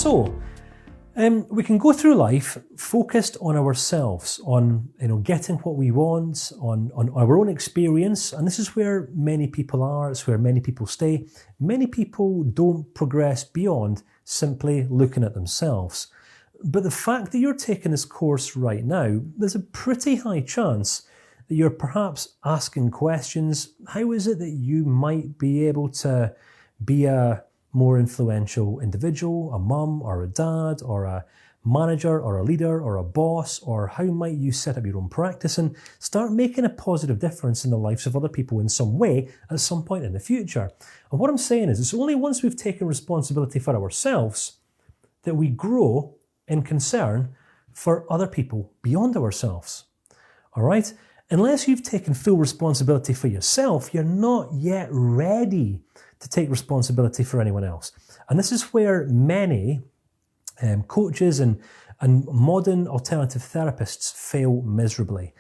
So, we can go through life focused on ourselves, on getting what we want, on our own experience, and this is where many people are, it's where many people stay. Many people don't progress beyond simply looking at themselves. But the fact that you're taking this course right now, there's a pretty high chance that you're perhaps asking questions. How is it that you might be able to be a more influential individual, a mum or a dad or a manager or a leader or a boss, or how might you set up your own practice and start making a positive difference in the lives of other people in some way at some point in the future? And what I'm saying is, it's only once we've taken responsibility for ourselves that we grow in concern for other people beyond ourselves. All right? Unless you've taken full responsibility for yourself, you're not yet ready to take responsibility for anyone else. And this is where many coaches and modern alternative therapists fail miserably.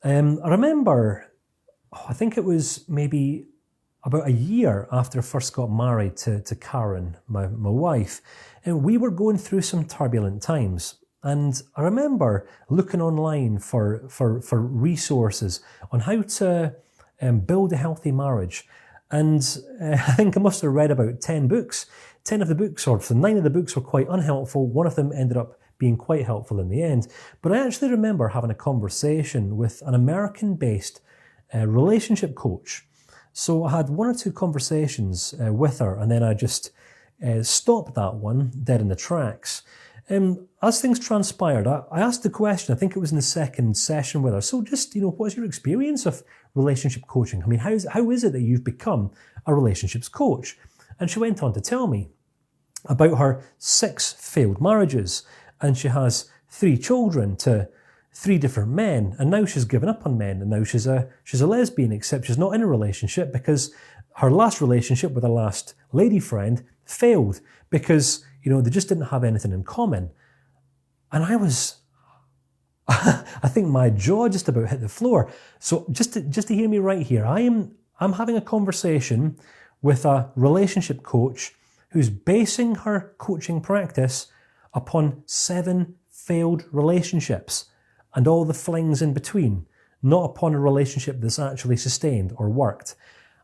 I remember, I think it was maybe about a year after I first got married to Karen, my wife, and we were going through some turbulent times. And I remember looking online for resources on how to build a healthy marriage. And I think I must have read about 10 books. 10 of the books, or 9 of the books, were quite unhelpful. One of them ended up being quite helpful in the end. But I actually remember having a conversation with an American-based relationship coach. So I had 1 or 2 conversations with her, and then I just stopped that one dead in the tracks. As things transpired, I asked the question, I think it was in the second session with her, so just, what's your experience of relationship coaching? I mean, how is it that you've become a relationships coach? And she went on to tell me about her 6 failed marriages, and she has 3 children to 3 different men, and now she's given up on men, and now she's a lesbian, except she's not in a relationship because her last relationship with her last lady friend failed because they just didn't have anything in common. And I think my jaw just about hit the floor. So just to hear me right here, I'm having a conversation with a relationship coach who's basing her coaching practice upon 7 failed relationships and all the flings in between, not upon a relationship that's actually sustained or worked.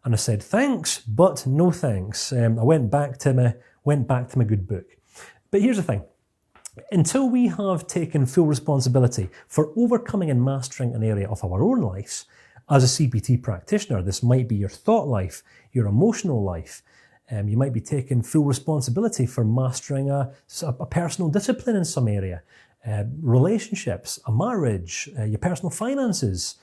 And I said, thanks, but no thanks. I went back to my good book. But here's the thing. Until we have taken full responsibility for overcoming and mastering an area of our own lives, as a CBT practitioner, this might be your thought life, your emotional life. You might be taking full responsibility for mastering a personal discipline in some area, relationships, a marriage, your personal finances,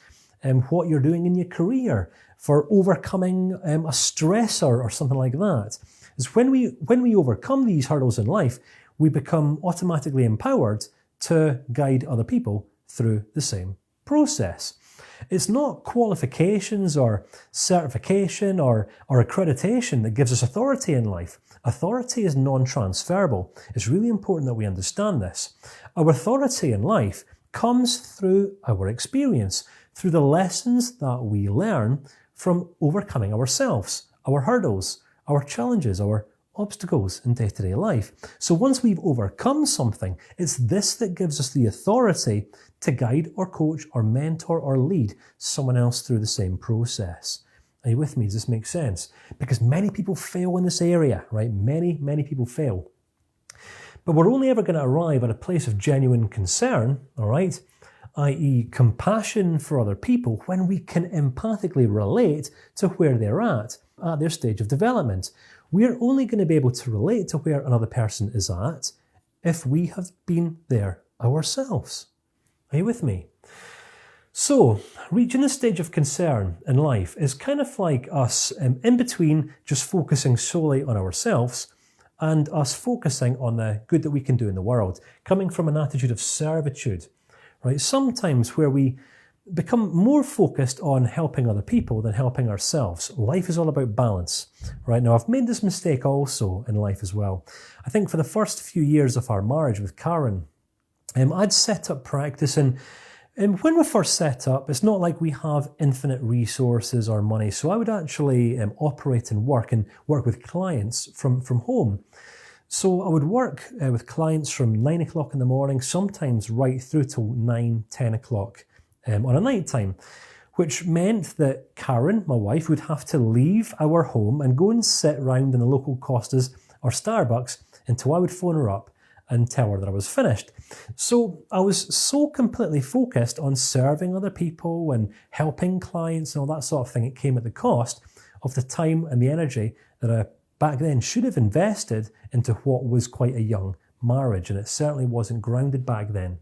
what you're doing in your career, for overcoming a stressor or something like that. Is when we overcome these hurdles in life, we become automatically empowered to guide other people through the same process. It's not qualifications or certification or accreditation that gives us authority in life. Authority is non-transferable. It's really important that we understand this. Our authority in life comes through our experience, through the lessons that we learn from overcoming ourselves, our hurdles, our challenges, our obstacles in day-to-day life. So once we've overcome something, it's this that gives us the authority to guide or coach or mentor or lead someone else through the same process. Are you with me? Does this make sense? Because many people fail in this area, right? Many people fail. But we're only ever going to arrive at a place of genuine concern, all right, i.e. compassion for other people, when we can empathically relate to where they're at their stage of development. We're only going to be able to relate to where another person is at if we have been there ourselves. Are you with me? So, reaching this stage of concern in life is kind of like us in between just focusing solely on ourselves and us focusing on the good that we can do in the world, coming from an attitude of servitude, right? Sometimes where we become more focused on helping other people than helping ourselves. Life is all about balance, right? Now, I've made this mistake also in life as well. I think for the first few years of our marriage with Karen, I'd set up practice, and when we first set up, it's not like we have infinite resources or money. So I would actually operate and work with clients from home. So I would work with clients from 9 o'clock in the morning, sometimes right through till 9, 10 o'clock on a night time, which meant that Karen, my wife, would have to leave our home and go and sit around in the local Costas or Starbucks until I would phone her up and tell her that I was finished. So I was so completely focused on serving other people and helping clients and all that sort of thing, it came at the cost of the time and the energy that I back then should have invested into what was quite a young marriage, and it certainly wasn't grounded back then.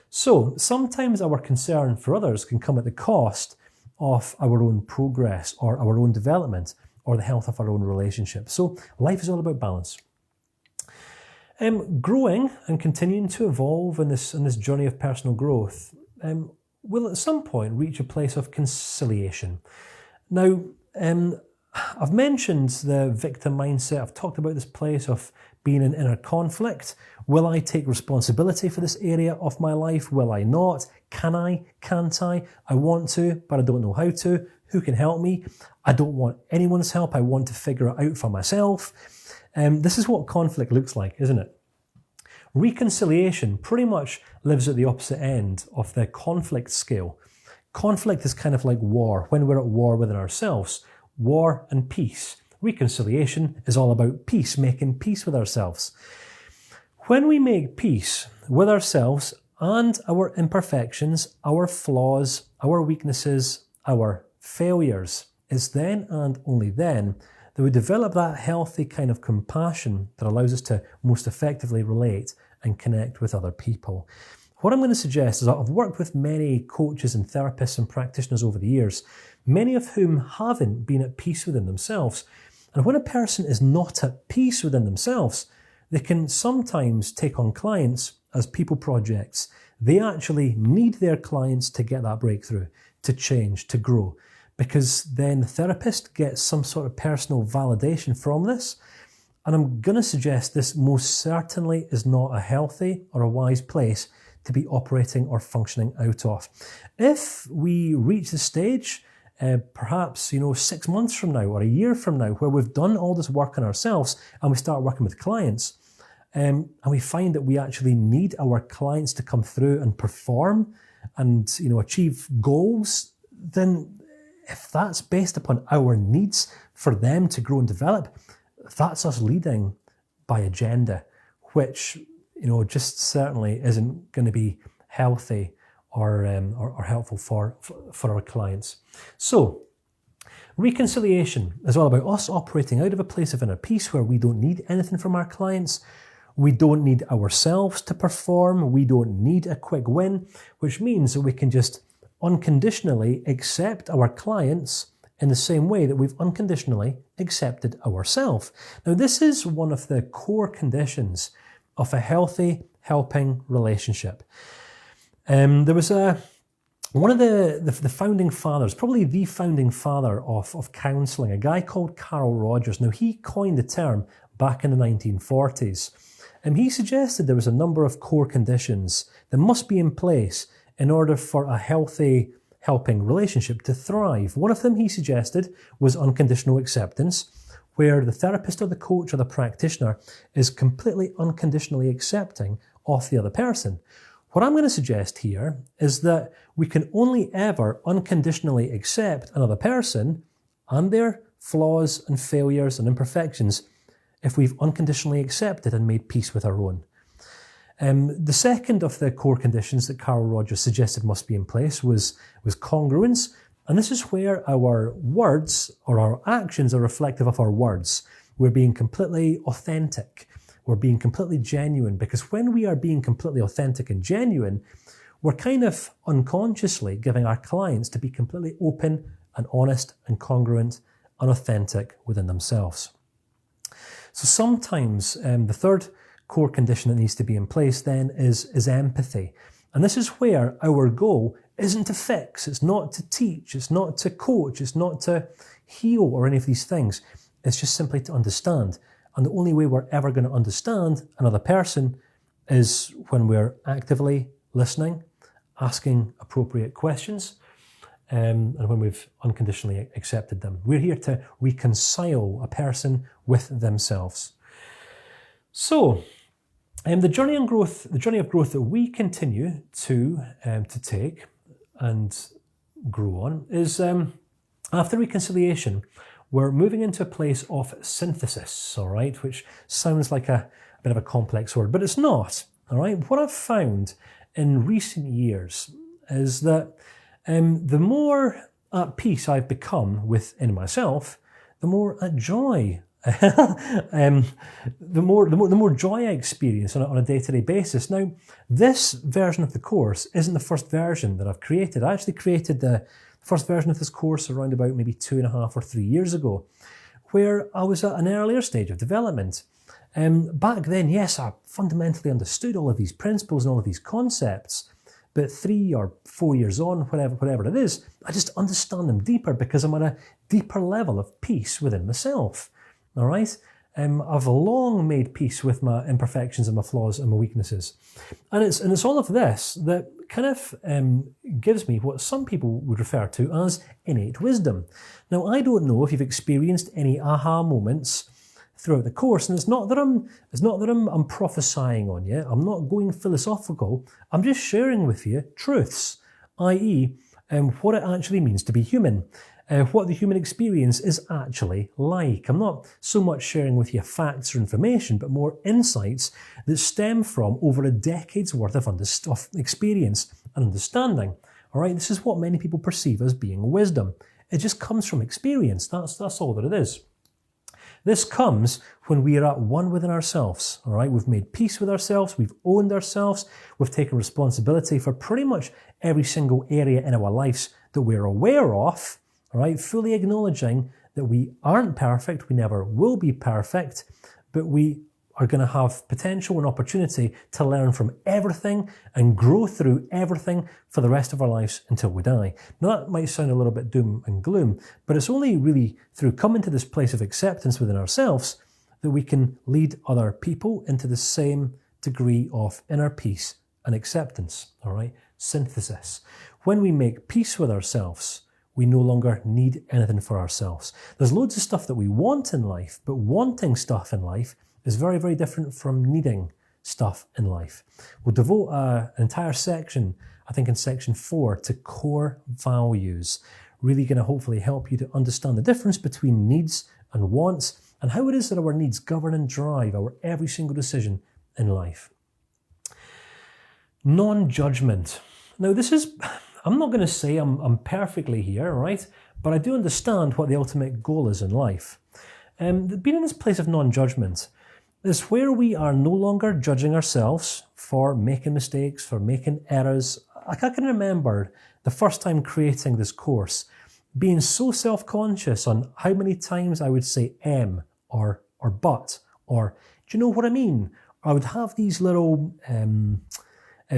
So sometimes our concern for others can come at the cost of our own progress or our own development or the health of our own relationship. So life is all about balance. Growing and continuing to evolve in this journey of personal growth will at some point reach a place of conciliation. Now, I've mentioned the victim mindset. I've talked about this place of being in inner conflict. Will I take responsibility for this area of my life? Will I not? Can I? Can't I? I want to, but I don't know how to. Who can help me? I don't want anyone's help. I want to figure it out for myself. This is what conflict looks like, isn't it? Reconciliation pretty much lives at the opposite end of the conflict scale. Conflict is kind of like war, when we're at war within ourselves. War and peace. Reconciliation is all about peace, making peace with ourselves. When we make peace with ourselves and our imperfections, our flaws, our weaknesses, our failures, it's then and only then that we develop that healthy kind of compassion that allows us to most effectively relate and connect with other people. What I'm going to suggest is that I've worked with many coaches and therapists and practitioners over the years, many of whom haven't been at peace within themselves. And when a person is not at peace within themselves, they can sometimes take on clients as people projects. They actually need their clients to get that breakthrough, to change, to grow, because then the therapist gets some sort of personal validation from this. And I'm going to suggest this most certainly is not a healthy or a wise place to be operating or functioning out of. If we reach the stage, perhaps 6 months from now or a year from now, where we've done all this work on ourselves and we start working with clients, and we find that we actually need our clients to come through and perform and achieve goals, then if that's based upon our needs for them to grow and develop, that's us leading by agenda, which just certainly isn't going to be healthy or helpful for our clients. So, reconciliation is all about us operating out of a place of inner peace where we don't need anything from our clients. We don't need ourselves to perform. We don't need a quick win, which means that we can just unconditionally accept our clients in the same way that we've unconditionally accepted ourselves. Now, this is one of the core conditions of a healthy, helping relationship. There was one of the founding fathers, probably the founding father of counselling, a guy called Carl Rogers. Now, he coined the term back in the 1940s, and he suggested there was a number of core conditions that must be in place in order for a healthy, helping relationship to thrive. One of them, he suggested, was unconditional acceptance, where the therapist or the coach or the practitioner is completely unconditionally accepting of the other person. What I'm going to suggest here is that we can only ever unconditionally accept another person and their flaws and failures and imperfections if we've unconditionally accepted and made peace with our own. The second of the core conditions that Carl Rogers suggested must be in place was congruence. And this is where our words or our actions are reflective of our words. We're being completely authentic. We're being completely genuine, because when we are being completely authentic and genuine, we're kind of unconsciously giving our clients to be completely open and honest and congruent and authentic within themselves. So sometimes the third core condition that needs to be in place then is empathy. And this is where our goal isn't to fix, it's not to teach, it's not to coach, it's not to heal or any of these things. It's just simply to understand. And the only way we're ever going to understand another person is when we're actively listening, asking appropriate questions, and when we've unconditionally accepted them. We're here to reconcile a person with themselves. So, the journey of growth that we continue to take and grow on is after reconciliation, we're moving into a place of synthesis, all right, which sounds like a bit of a complex word, but it's not, all right. What I've found in recent years is that the more at peace I've become within myself, the more at joy the more joy I experience on a day-to-day basis. Now, this version of the course isn't the first version that I've created. I actually created the first version of this course around about maybe 2.5 or 3 years ago, where I was at an earlier stage of development. Back then, yes, I fundamentally understood all of these principles and all of these concepts, but 3 or 4 years on, whatever it is, I just understand them deeper because I'm on a deeper level of peace within myself. All right? I've long made peace with my imperfections and my flaws and my weaknesses. And it's all of this that kind of gives me what some people would refer to as innate wisdom. Now, I don't know if you've experienced any aha moments throughout the course, and it's not that I'm prophesying on you. I'm not going philosophical. I'm just sharing with you truths, i.e., what it actually means to be human. What the human experience is actually like. I'm not so much sharing with you facts or information, but more insights that stem from over a decade's worth of experience and understanding. All right, this is what many people perceive as being wisdom. It just comes from experience. That's all that it is. This comes when we are at one within ourselves. All right, we've made peace with ourselves. We've owned ourselves. We've taken responsibility for pretty much every single area in our lives that we're aware of. All right, fully acknowledging that we aren't perfect, we never will be perfect, but we are going to have potential and opportunity to learn from everything and grow through everything for the rest of our lives until we die. Now, that might sound a little bit doom and gloom, but it's only really through coming to this place of acceptance within ourselves that we can lead other people into the same degree of inner peace and acceptance. All right, synthesis. When we make peace with ourselves, we no longer need anything for ourselves. There's loads of stuff that we want in life, but wanting stuff in life is very, very different from needing stuff in life. We'll devote an entire section, I think in section 4, to core values. Really going to hopefully help you to understand the difference between needs and wants and how it is that our needs govern and drive our every single decision in life. Non-judgment. Now this is... I'm not going to say I'm perfectly here, right? But I do understand what the ultimate goal is in life. Being in this place of non-judgment is where we are no longer judging ourselves for making mistakes, for making errors. I can remember the first time creating this course, being so self-conscious on how many times I would say or but, or do you know what I mean? I would have these little...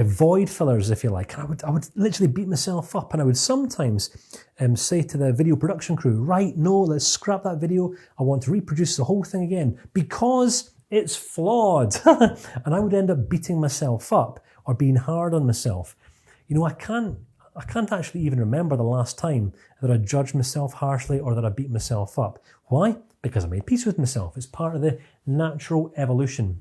void fillers, if you like. And I would literally beat myself up, and I would sometimes say to the video production crew, right, no, let's scrap that video. I want to reproduce the whole thing again because it's flawed. And I would end up beating myself up or being hard on myself. You know, I can't actually even remember the last time that I judged myself harshly or that I beat myself up. Why? Because I made peace with myself. It's part of the natural evolution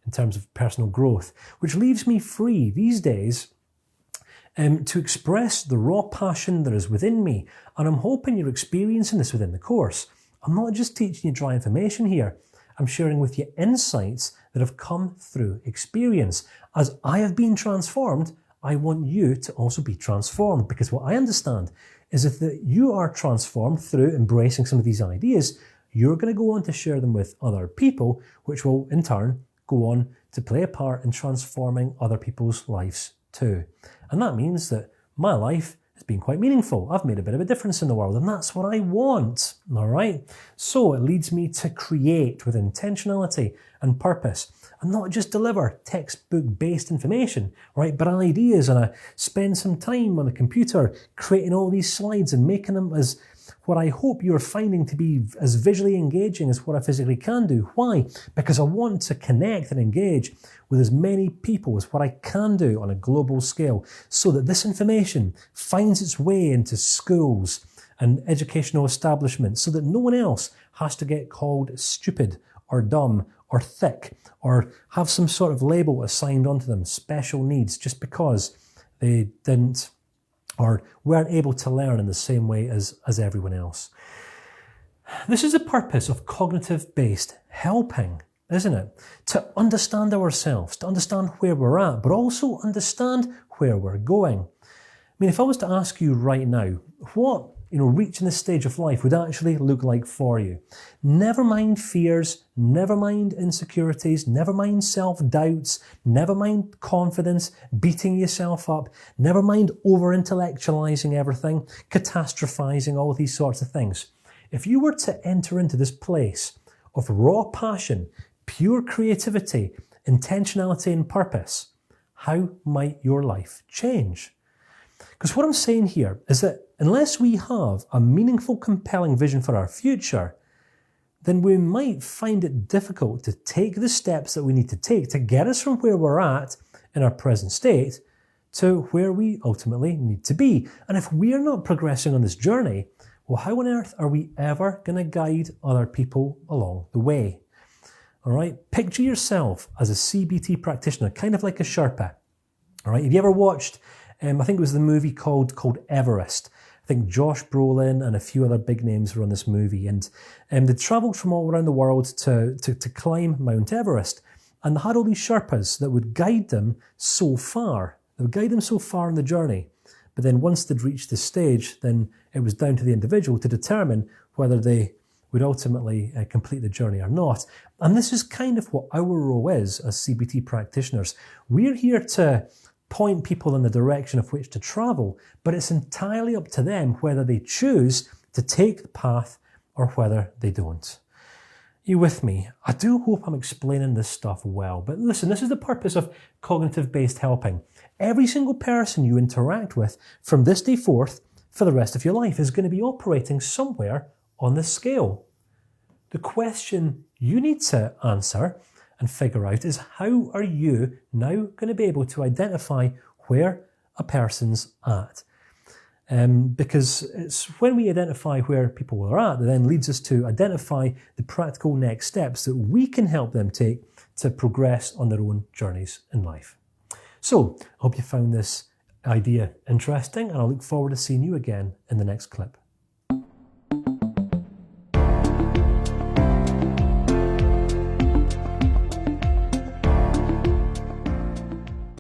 in terms of personal growth, which leaves me free these days to express the raw passion that is within me. And I'm hoping you're experiencing this within the course. I'm not just teaching you dry information here. I'm sharing with you insights that have come through experience. As I have been transformed, I want you to also be transformed, because what I understand is if that you are transformed through embracing some of these ideas, you're going to go on to share them with other people, which will in turn go on to play a part in transforming other people's lives too. And that means that my life has been quite meaningful. I've made a bit of a difference in the world, and that's what I want, all right? So it leads me to create with intentionality and purpose, and not just deliver textbook-based information, right, but ideas, and I spend some time on the computer creating all these slides and making them as what I hope you're finding to be as visually engaging as what I physically can do. Why? Because I want to connect and engage with as many people as what I can do on a global scale, so that this information finds its way into schools and educational establishments, so that no one else has to get called stupid or dumb or thick or have some sort of label assigned onto them, special needs, just because they didn't or weren't able to learn in the same way as everyone else. This is the purpose of cognitive-based helping, isn't it? To understand ourselves, to understand where we're at, but also understand where we're going. I mean, if I was to ask you right now, what reaching this stage of life would actually look like for you? Never mind fears, never mind insecurities, never mind self-doubts, never mind confidence, beating yourself up, never mind over-intellectualizing everything, catastrophizing, all these sorts of things. If you were to enter into this place of raw passion, pure creativity, intentionality and purpose, how might your life change? Because what I'm saying here is that unless we have a meaningful, compelling vision for our future, then we might find it difficult to take the steps that we need to take to get us from where we're at in our present state to where we ultimately need to be. And if we're not progressing on this journey, well, how on earth are we ever going to guide other people along the way? All right, picture yourself as a CBT practitioner, kind of like a Sherpa. All right, have you ever watched, I think it was the movie called Everest? I think Josh Brolin and a few other big names were on this movie, and they travelled from all around the world to climb Mount Everest, and they had all these Sherpas that would guide them so far. They would guide them so far in the journey. But then once they'd reached the stage, then it was down to the individual to determine whether they would ultimately complete the journey or not. And this is kind of what our role is as CBT practitioners. We're here to point people in the direction of which to travel, but it's entirely up to them whether they choose to take the path or whether they don't. Are you with me? I do hope I'm explaining this stuff well, but listen, this is the purpose of cognitive-based helping. Every single person you interact with from this day forth for the rest of your life is going to be operating somewhere on this scale. The question you need to answer and figure out is, how are you now going to be able to identify where a person's at? Because it's when we identify where people are at that then leads us to identify the practical next steps that we can help them take to progress on their own journeys in life. So, I hope you found this idea interesting, and I look forward to seeing you again in the next clip.